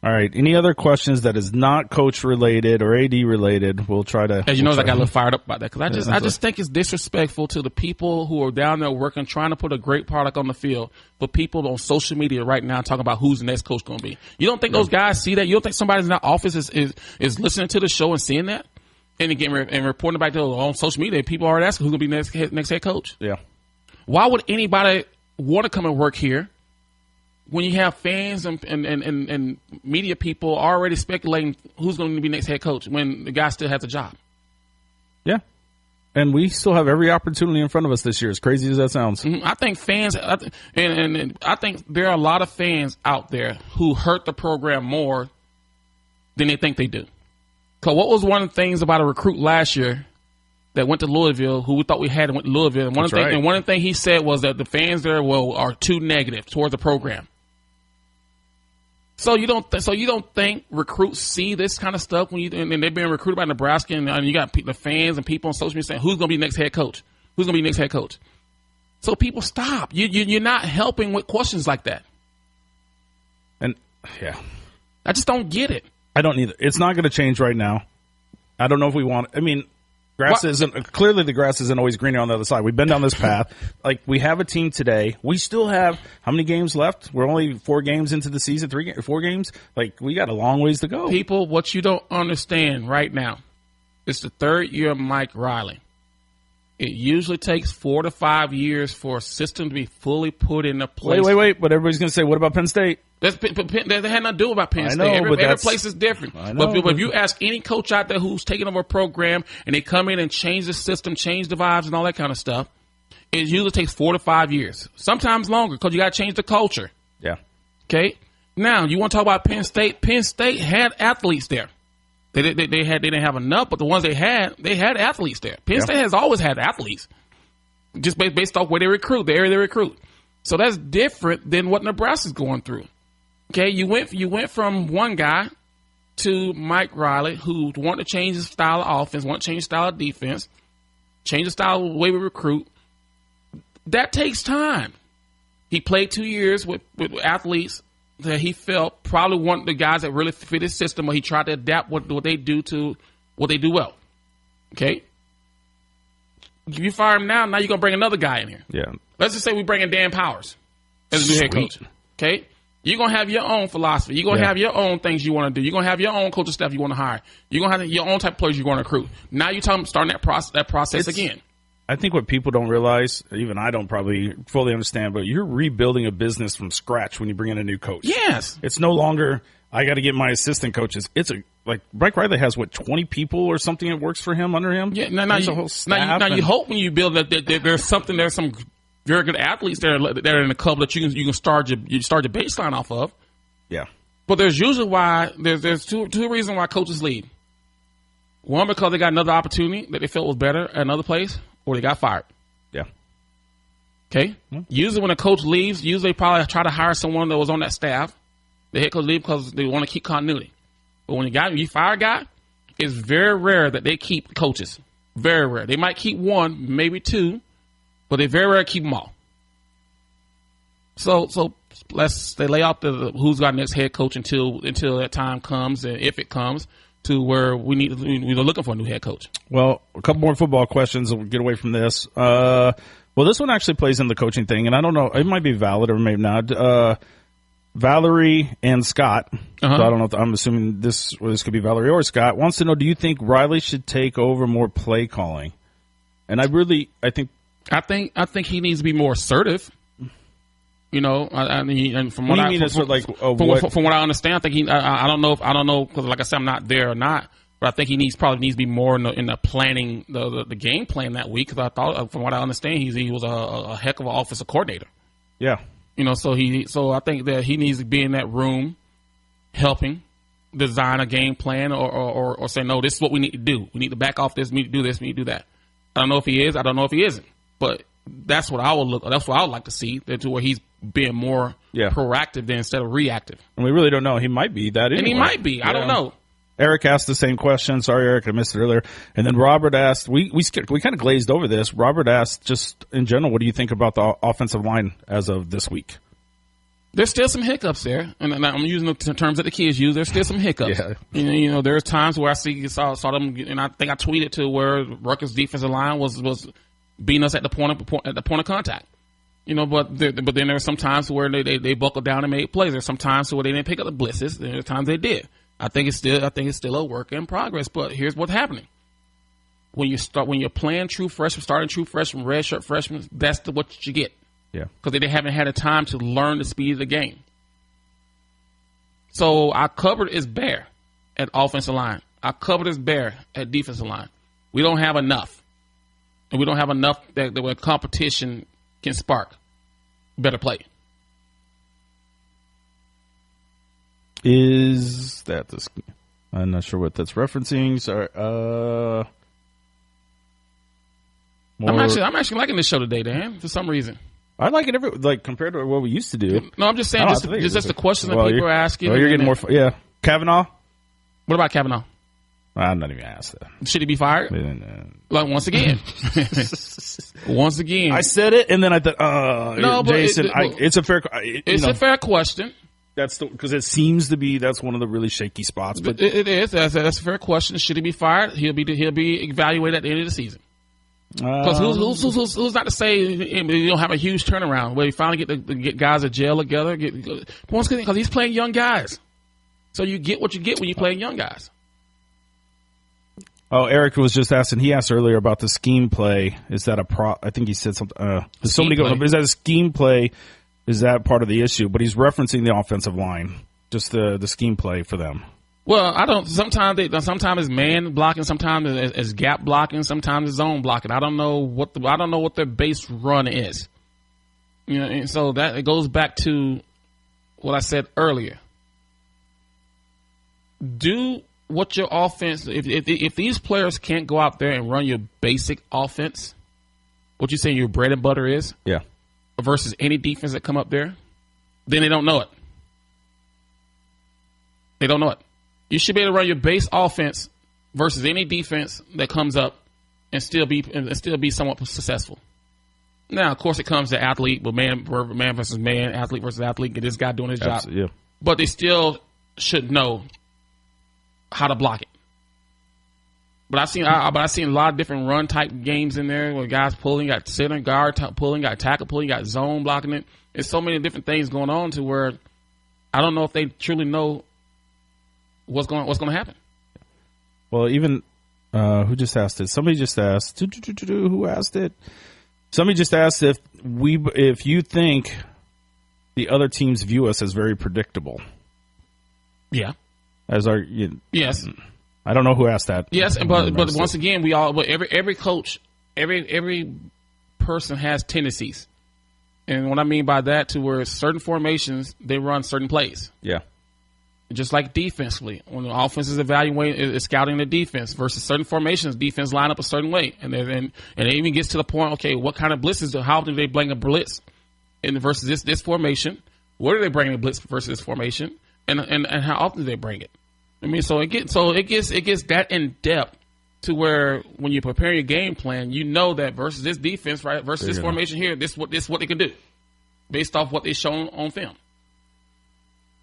All right. Any other questions that is not coach related or AD related? We'll try to. As you know, I got a little fired up about that, because I just think it's disrespectful to the people who are down there working, trying to put a great product on the field, but people on social media right now talking about who's the next coach going to be. You don't think those guys see that? You don't think somebody in that office is listening to the show and seeing that, and again and reporting back to on social media? People are asking who's going to be next head coach. Yeah. Why would anybody want to come and work here when you have fans and media people already speculating who's going to be next head coach when the guy still has a job? Yeah. And we still have every opportunity in front of us this year, as crazy as that sounds. Mm-hmm. I think fans, and I think there are a lot of fans out there who hurt the program more than they think they do. Because what was one of the things about a recruit last year that went to Louisville, who we thought we had and went to Louisville, and one of the things he said was that the fans there are too negative towards the program. So you don't think recruits see this kind of stuff when and they're being recruited by Nebraska, and you got the fans and people on social media saying, who's going to be the next head coach? Who's going to be the next head coach? So people stop. You're not helping with questions like that. And yeah, I just don't get it. I don't either. It's not going to change right now. I don't know if we want. I mean, clearly the grass isn't always greener on the other side. We've been down this path. Like, we have a team today. We still have how many games left? We're only 4 games into the season. 4 games. Like, we got a long ways to go. People, what you don't understand right now, it's the 3rd year of Mike Riley. It usually takes 4 to 5 years for a system to be fully put into place. Wait. But everybody's going to say, what about Penn State? That had nothing to do about Penn State. Every place is different. But if you ask any coach out there who's taking over a program and they come in and change the system, change the vibes and all that kind of stuff, it usually takes 4 to 5 years. Sometimes longer because you got to change the culture. Yeah. Okay? Now, you want to talk about Penn State? Penn State had athletes there. They didn't have enough, but the ones they had athletes there. Penn State has always had athletes, just based off where they recruit, the area they recruit. So that's different than what Nebraska's going through. Okay, you went from one guy to Mike Riley, who wanted to change his style of offense, wanted to change his style of defense, change the style of the way we recruit. That takes time. He played 2 years with athletes that he felt probably weren't the guys that really fit his system, or he tried to adapt what they do to what they do well. Okay? If you fire him now you're going to bring another guy in here. Yeah. Let's just say we bring in Dan Powers as a new head coach. Okay? You're going to have your own philosophy. You're going to have your own things you want to do. You're going to have your own coaching staff you want to hire. You're going to have your own type of players you want to recruit. Now you're starting that process again. I think what people don't realize, even I don't probably fully understand, but you're rebuilding a business from scratch when you bring in a new coach. Yes. It's no longer, I got to get my assistant coaches. It's like Mike Riley has, 20 people or something that works for him, under him? Yeah. Now you hope when you build that there's some very good athletes that are in the club that you can start your baseline off of. Yeah. But there's usually there's two reasons why coaches leave. One, because they got another opportunity that they felt was better at another place, or they got fired. Yeah. Okay? Mm-hmm. Usually when a coach leaves, they probably try to hire someone that was on that staff. The head coach leaves because they want to keep continuity. But when you fire a guy, it's very rare that they keep coaches. Very rare. They might keep 1, maybe 2, but they very rarely keep them all. So they lay off the who's got next head coach until that time comes, and if it comes to where we're looking for a new head coach. Well, a couple more football questions, and we'll get away from this. Well, this one actually plays in the coaching thing, and I don't know, it might be valid or maybe not. Valerie and Scott, so I don't know if I'm assuming this could be Valerie or Scott, wants to know, do you think Riley should take over more play calling? And I think he needs to be more assertive. You know, from what I understand, I think I don't know because, like I said, I'm not there or not. But I think he probably needs to be more in the planning, the game plan that week. Because I thought, from what I understand, he was a heck of an offensive coordinator. Yeah. You know, so I think that he needs to be in that room, helping design a game plan, or say, no, this is what we need to do. We need to back off this. We need to do this. We need to do that. I don't know if he is. I don't know if he isn't. But that's what I would like to see, to where he's being more proactive instead of reactive. And we really don't know. He might be that anyway. And he might be. I don't know. Eric asked the same question. Sorry, Eric, I missed it earlier. And then Robert asked, we kind of glazed over this. Robert asked, just in general, what do you think about the offensive line as of this week? There's still some hiccups there, and I'm using the terms that the kids use. There's still some hiccups. You know, there's times where I saw them, and I think I tweeted to where Rutgers' defensive line was beating us at the point of contact. You know, but then there are some times where they buckled down and made plays. There's some times where they didn't pick up the blitzes. There's times they did. I think it's still a work in progress. But here's what's happening: when you're playing true freshmen, starting true freshmen, redshirt freshmen, that's what you get. Yeah, because they haven't had a time to learn the speed of the game. So our cupboard is bare at offensive line. Our cupboard is bare at defensive line. We don't have enough, and we don't have enough that where competition can spark better play. Is that this? I'm not sure what that's referencing. Sorry. I'm actually liking this show today, Dan, for some reason. I like it compared to what we used to do. No, I'm just saying, just the question that people are asking. Well, you're getting more. Yeah, Kavanaugh. What about Kavanaugh? I'm not even asked that. Should he be fired? Like once again, I said it, and then I thought, no, Jason, it's a fair. It's a fair question. That's because it seems to be that's one of the really shaky spots. But it is. That's a fair question. Should he be fired? He'll be evaluated at the end of the season. Because who's not to say you don't have a huge turnaround where you finally get guys at jail together? Once again, because he's playing young guys, so you get what you get when you're playing young guys. Oh, Eric was just asking. He asked earlier about the scheme play. Is that I think he said something. Is that a scheme play? Is that part of the issue? But he's referencing the offensive line, just the scheme play for them. Well, I don't. Sometimes it's man blocking, sometimes it's gap blocking, sometimes it's zone blocking. I don't know what their base run is. You know, and so that it goes back to what I said earlier. Do what your offense. If these players can't go out there and run your basic offense, what you saying your bread and butter is, yeah, versus any defense that come up there, then they don't know it. They don't know it. You should be able to run your base offense versus any defense that comes up and still be somewhat successful. Now, of course, it comes to athlete, but man versus man, athlete versus athlete. Get this guy doing his job, yeah. But they still should know how to block it. But I've seen a lot of different run type games in there where guys pulling, got center guard pulling, got tackle pulling, got zone blocking it. There's so many different things going on to where I don't know if they truly know what's going to happen. Well, even who just asked it? Somebody just asked. Who asked it? Somebody just asked if you think the other teams view us as very predictable. Yeah. Yes. I don't know who asked that. Yes, but once again, every coach, every person has tendencies, and what I mean by that to where certain formations they run certain plays. Yeah. Just like defensively, when the offense is is scouting the defense versus certain formations, defense line up a certain way, and it even gets to the point. Okay, what kind of blitzes? How do they bring a blitz? And versus this formation, where do they bring a blitz versus this formation? And how often do they bring it? I mean, so it gets that in depth to where when you prepare your game plan, you know that versus this defense, right, versus this formation here, this what they can do based off what they shown on film.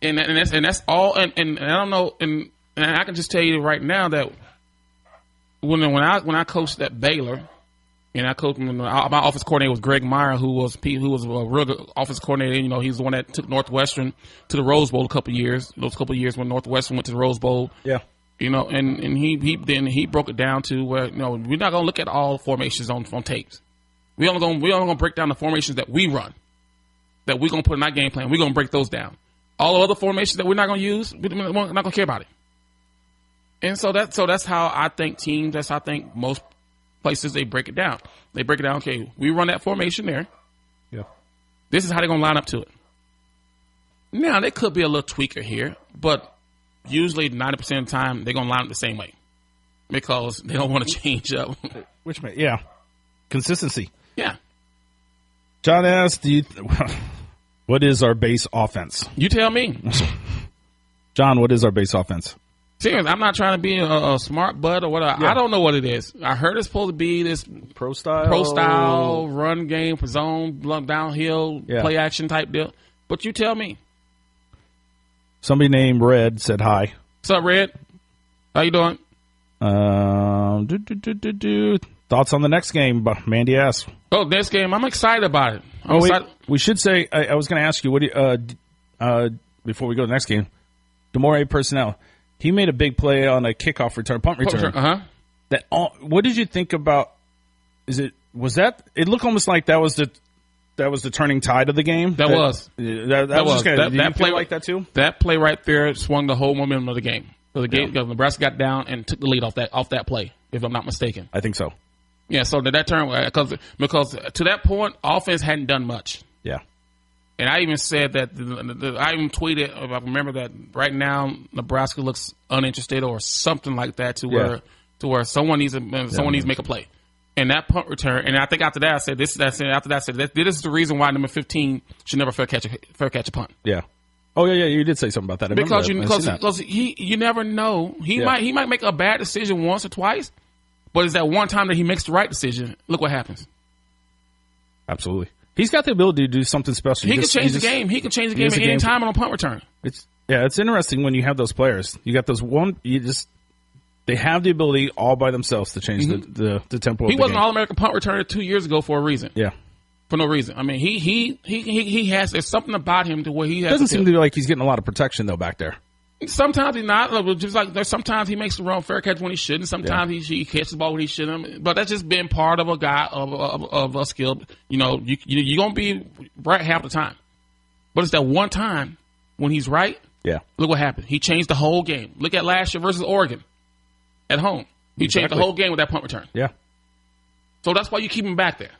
And that's all. And I don't know. And I can just tell you right now that when I coached at Baylor, and I coached my offense coordinator was Greg Meyer, who was a real good offense coordinator. You know, he's the one that took Northwestern to the Rose Bowl a couple of years. Those couple of years when Northwestern went to the Rose Bowl. Yeah. You know, and he broke it down to where, you know, we're not gonna look at all formations on tapes. We only gonna break down the formations that we run, that we're gonna put in our game plan. We're gonna break those down. All the other formations that we're not gonna use, we're not gonna care about it. And so that's how I think teams. That's how I think most places they break it down. They break it down. Okay, we run that formation there. Yeah. This is how they're gonna line up to it. Now there could be a little tweaker here, but usually 90% of the time they're gonna line up the same way because they don't want to change up. Consistency. Yeah. John asked, what is our base offense? You tell me. John, what is our base offense? Seriously, I'm not trying to be a smart butt or whatever. Yeah. I don't know what it is. I heard it's supposed to be this pro style run game, zone, downhill, play action type deal. But you tell me. Somebody named Red said hi. What's up, Red? How you doing? Thoughts on the next game? Mandy asked. Oh, next game. I'm excited about it. We should say. I was going to ask you what before we go to the next game. Demore personnel. He made a big play on a kickoff return, punt return. What did you think about? Was that? It looked almost like that was the turning tide of the game. That was. Did you play like that too? That play right there swung the whole momentum of the game. So Nebraska got down and took the lead off that play, if I'm not mistaken. I think so. Yeah. So that turn because to that point, offense hadn't done much. Yeah. And I even said that I even tweeted. I remember that right now Nebraska looks uninterested or something like that to where someone needs to make a play. And that punt return, and I think after that I said this is the reason why number 15 should never fair catch a punt. Yeah. Oh yeah, you did say something about that. Because you never know. He might make a bad decision once or twice, but it's that one time that he makes the right decision. Look what happens. Absolutely. He's got the ability to do something special. He can change the game. He can change the game at any time on a punt return. It's interesting when you have those players. You got those they have the ability all by themselves to change the tempo. He was an All-American punt returner 2 years ago for a reason. Yeah. For no reason. I mean, he has, there's something about him to where he has. Doesn't seem to be like he's getting a lot of protection though back there. Sometimes he's not. Just like there's sometimes he makes the wrong fair catch when he shouldn't. Sometimes he catches the ball when he shouldn't. But that's just been part of a guy of a skill. You're gonna be right half the time. But it's that one time when he's right. Yeah. Look what happened. He changed the whole game. Look at last year versus Oregon at home. He changed the whole game with that punt return. Yeah. So that's why you keep him back there.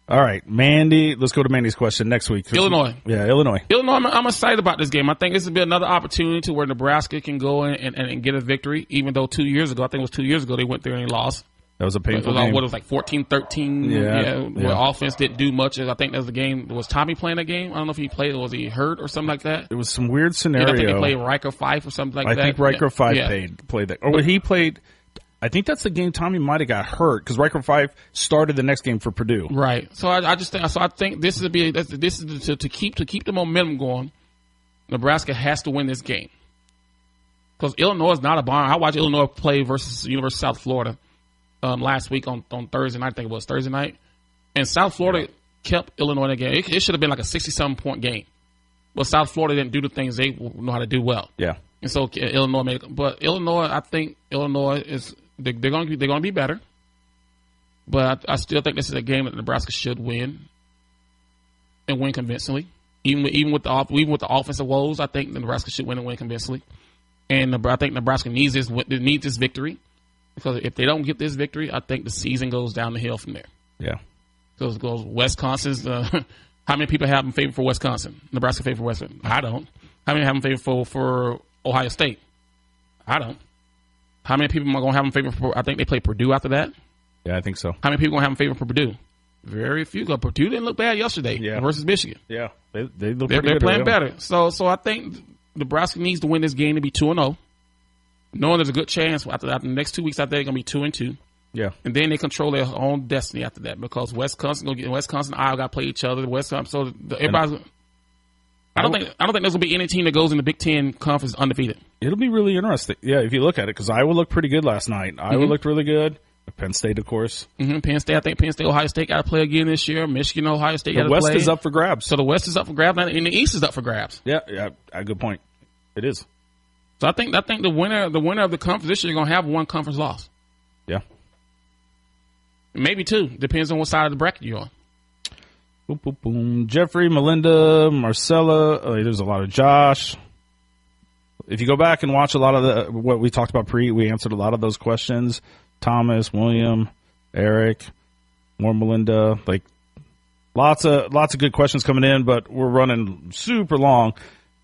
All right, Mandy. Let's go to Mandy's question next week. Illinois. Yeah, Illinois. I'm excited about this game. I think this will be another opportunity to where Nebraska can go in and get a victory, even though 2 years ago, I think it was 2 years ago, they went there and they lost. That was a painful game. What, it was like 14-13. Where offense didn't do much. I think that was the game. Was Tommy playing that game? I don't know if he played. Was he hurt or something like that? It was some weird scenario. I think he played Riker Fife or something like that. I think Riker Fife played that. Or he played... I think that's the game Tommy might have got hurt because Riker Fife started the next game for Purdue. Right. So I think this is to keep the momentum going. Nebraska has to win this game because Illinois is not a barn. I watched Illinois play versus University of South Florida last week on Thursday night. I think it was Thursday night, and South Florida kept Illinois in the game. It should have been like a 60-something point game, but South Florida didn't do the things they know how to do well. Yeah. And so Illinois made it. But Illinois, I think Illinois is. They're going to be better, but I still think this is a game that Nebraska should win and win convincingly. Even with the offensive woes, I think Nebraska should win and win convincingly. And I think Nebraska needs this victory because if they don't get this victory, I think the season goes down the hill from there. Yeah. So it goes Wisconsin's. How many people have in favor for Wisconsin? Nebraska favor for Wisconsin? I don't. How many have in favor for Ohio State? I don't. How many people am I going to have in favor for? I think they play Purdue after that. Yeah, I think so. How many people going to have in favor for Purdue? Very few. Because Purdue didn't look bad yesterday versus Michigan. Yeah, they look pretty They're good. Playing better. So I think Nebraska needs to win this game to be 2-0. Knowing there's a good chance after the next 2 weeks, I think they're going to be 2-2. Yeah, and then they control their own destiny after that because Wisconsin and Iowa got to play each other. Everybody's. I don't think there's going to be any team that goes in the Big Ten conference undefeated. It'll be really interesting. Yeah, if you look at it, because Iowa looked pretty good last night. Iowa looked really good. Penn State, of course. Penn State, I think Penn State, Ohio State got to play again this year. Michigan, Ohio State got to play. The West is up for grabs. So the West is up for grabs, and the East is up for grabs. Yeah, good point. It is. So I think the winner of the conference this year is going to have one conference loss. Yeah. Maybe two. Depends on what side of the bracket you're on. Boom, boom, boom. Jeffrey, Melinda, Marcella. There's a lot of Josh. If you go back and watch a lot of what we talked about we answered a lot of those questions. Thomas, William, Eric, more Melinda. Like lots of good questions coming in, but we're running super long.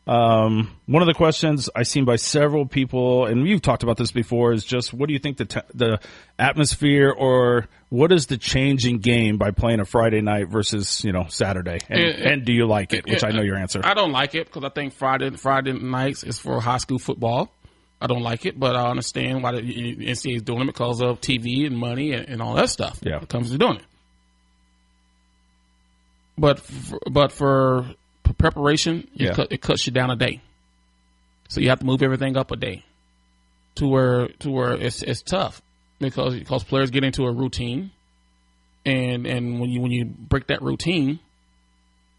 One of the questions I've seen by several people, and you've talked about this before, is just what do you think the atmosphere or what is the changing game by playing a Friday night versus Saturday? And do you like it? Which I know your answer. I don't like it because I think Friday nights is for high school football. I don't like it, but I understand why the NCAA is doing it because of TV and money and all that stuff. Yeah, it comes to doing it. But for preparation, it cuts you down a day. So you have to move everything up a day to where it's tough because players get into a routine, and when you break that routine,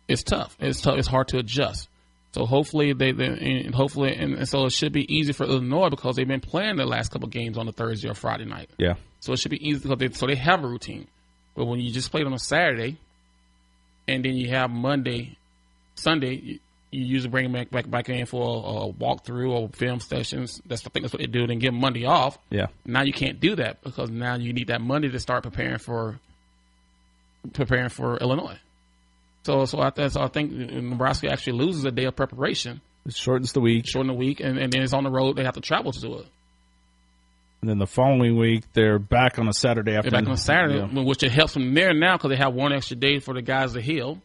it's tough. It's hard to adjust. So hopefully so it should be easy for Illinois because they've been playing the last couple of games on a Thursday or Friday night. Yeah. So it should be easy because they have a routine. But when you just play on a Saturday, and then you have Sunday, you usually bring them back in for a walkthrough or film sessions. I think that's what they do. Then give them Monday off. Yeah. Now you can't do that because now you need that Monday to start preparing for Illinois. So I think Nebraska actually loses a day of preparation. It shortens the week. And then it's on the road. They have to travel to do it. And then the following week, they're back on a Saturday afternoon. They're back on Saturday, which it helps them there now because they have one extra day for the guys to heal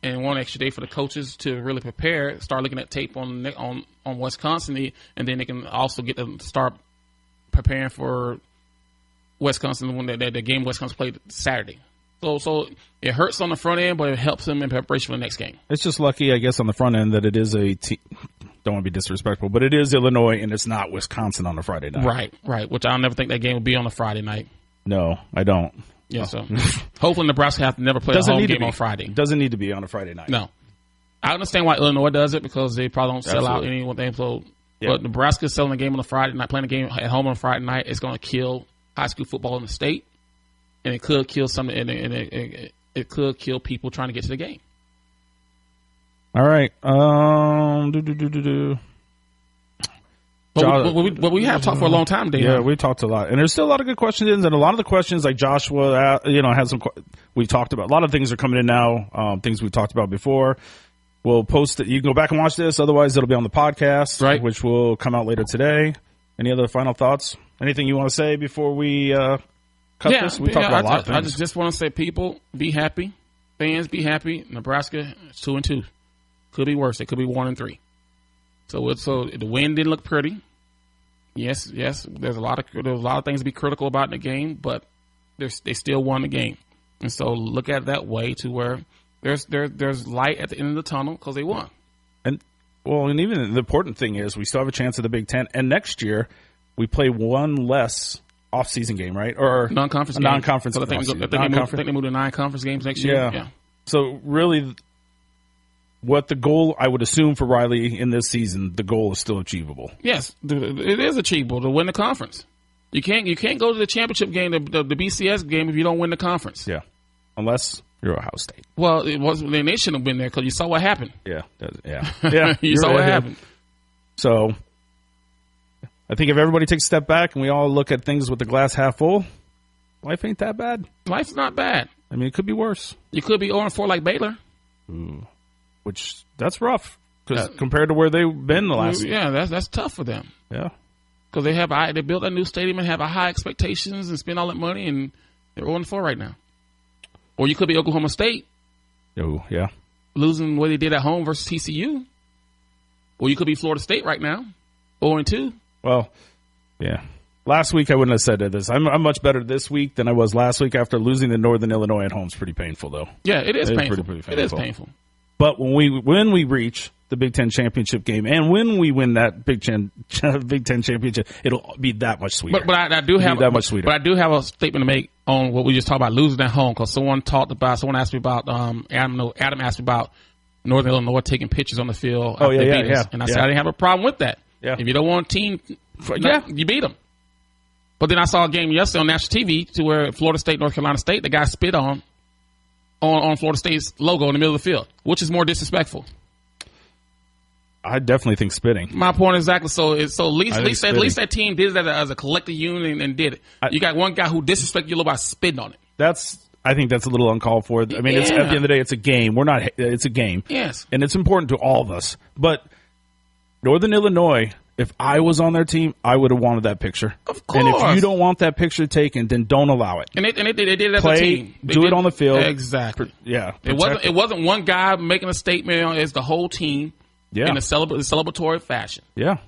and one extra day for the coaches to really prepare, start looking at tape on Wisconsin, and then they can also get to start preparing for Wisconsin when the game Wisconsin played Saturday. So it hurts on the front end, but it helps them in preparation for the next game. It's just lucky, I guess, on the front end that it is a team. Don't want to be disrespectful, but it is Illinois, and it's not Wisconsin on a Friday night. Right. Which I'll never think that game will be on a Friday night. No, I don't. Yeah, so hopefully Nebraska have to never play a home game on Friday. Doesn't need to be on a Friday night. No. I understand why Illinois does it because they probably don't sell out anything. So, but Nebraska selling a game on a Friday night, playing a game at home on a Friday night, it's going to kill high school football in the state, and it could kill some, and it could kill people trying to get to the game. All right. But we have talked for a long time, Dan. Yeah, we talked a lot, and there's still a lot of good questions, and a lot of the questions like Joshua, had some. We talked about a lot of things are coming in now. Things we talked about before. We'll post it. You can go back and watch this. Otherwise, it'll be on the podcast, right? Which will come out later today. Any other final thoughts? Anything you want to say before we cut this? We talked about a lot of things. I just want to say, people, be happy. Fans, be happy. Nebraska is 2-2. Could be worse. It could be 1-3. So the win didn't look pretty. Yes. There's a lot of things to be critical about in the game, but they still won the game, and so look at it that way to where there's light at the end of the tunnel because they won. And even the important thing is we still have a chance at the Big Ten, and next year we play one less off-season game, right? Or non-conference game. Non-conference. So I think they move to 9 conference games next year. Yeah. So really, what the goal, I would assume, for Riley in this season, the goal is still achievable. Yes, it is achievable to win the conference. You can't go to the championship game, the BCS game, if you don't win the conference. Yeah, unless you're Ohio State. Well, it wasn't. They shouldn't have been there because you saw what happened. Yeah. You saw what happened. So, I think if everybody takes a step back and we all look at things with the glass half full, life ain't that bad. Life's not bad. I mean, it could be worse. You could be 0-4 like Baylor. Ooh. Which, that's rough because compared to where they've been the last year. Yeah, that's tough for them. Yeah. Because they built a new stadium and have high expectations and spend all that money, and they're 0-4 right now. Or you could be Oklahoma State. Oh, yeah. Losing what they did at home versus TCU. Or you could be Florida State right now, 0-2. Well, yeah. Last week I wouldn't have said this. I'm much better this week than I was last week after losing to Northern Illinois at home. It's pretty painful, though. Yeah, it is painful. Pretty painful. It is painful. But when we reach the Big Ten championship game, and when we win that Big Ten championship, it'll be that much sweeter. But I do have that much sweeter. But I do have a statement to make on what we just talked about losing at home, because someone asked me about Adam asked me about Northern Illinois taking pictures on the field. Oh yeah. And I said I didn't have a problem with that. Yeah. If you don't want a team, you beat them. But then I saw a game yesterday on national TV to where Florida State, North Carolina State, the guy spit on Florida State's logo in the middle of the field, which is more disrespectful. I definitely think spitting. My point exactly. So at least that team did that as a collective unit and did it. You got one guy who disrespected you by spitting on it. I think that's a little uncalled for. I mean, it's, at the end of the day, it's a game. It's a game. Yes. And it's important to all of us. But Northern Illinois, if I was on their team, I would have wanted that picture. Of course. And if you don't want that picture taken, then don't allow it. And they did it as a team. Do it on the field. Exactly. Yeah. It wasn't one guy making a statement. It's the whole team. Yeah. In a celebratory fashion. Yeah.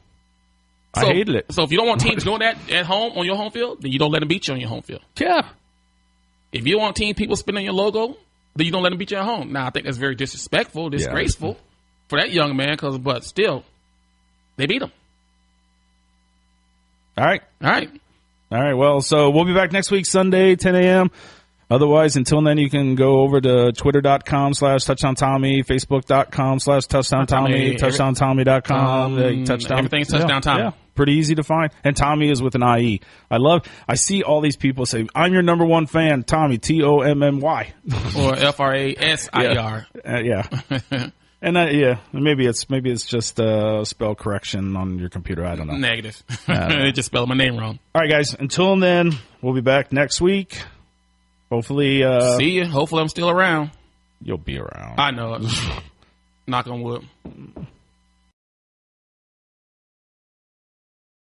I hated it. So if you don't want teams doing that at home on your home field, then you don't let them beat you on your home field. Yeah. If you want people spinning your logo, then you don't let them beat you at home. Now, I think that's very disrespectful, disgraceful for that young man, but still, they beat him. All right. Well, so we'll be back next week, Sunday, 10 a.m. Otherwise, until then, you can go over to twitter.com/touchdowntommy, facebook.com/touchdowntommy, touchdowntommy.com. Touchdown. Everything's Touchdown Tommy. Yeah, pretty easy to find. And Tommy is with an IE. I see all these people say, I'm your number one fan, Tommy, Tommy. Or FRASIR. Yeah. And maybe it's just spell correction on your computer. I don't know. Negative. They just spelled my name wrong. All right, guys. Until then, we'll be back next week. Hopefully, see you. Hopefully, I'm still around. You'll be around. I know it. Knock on wood.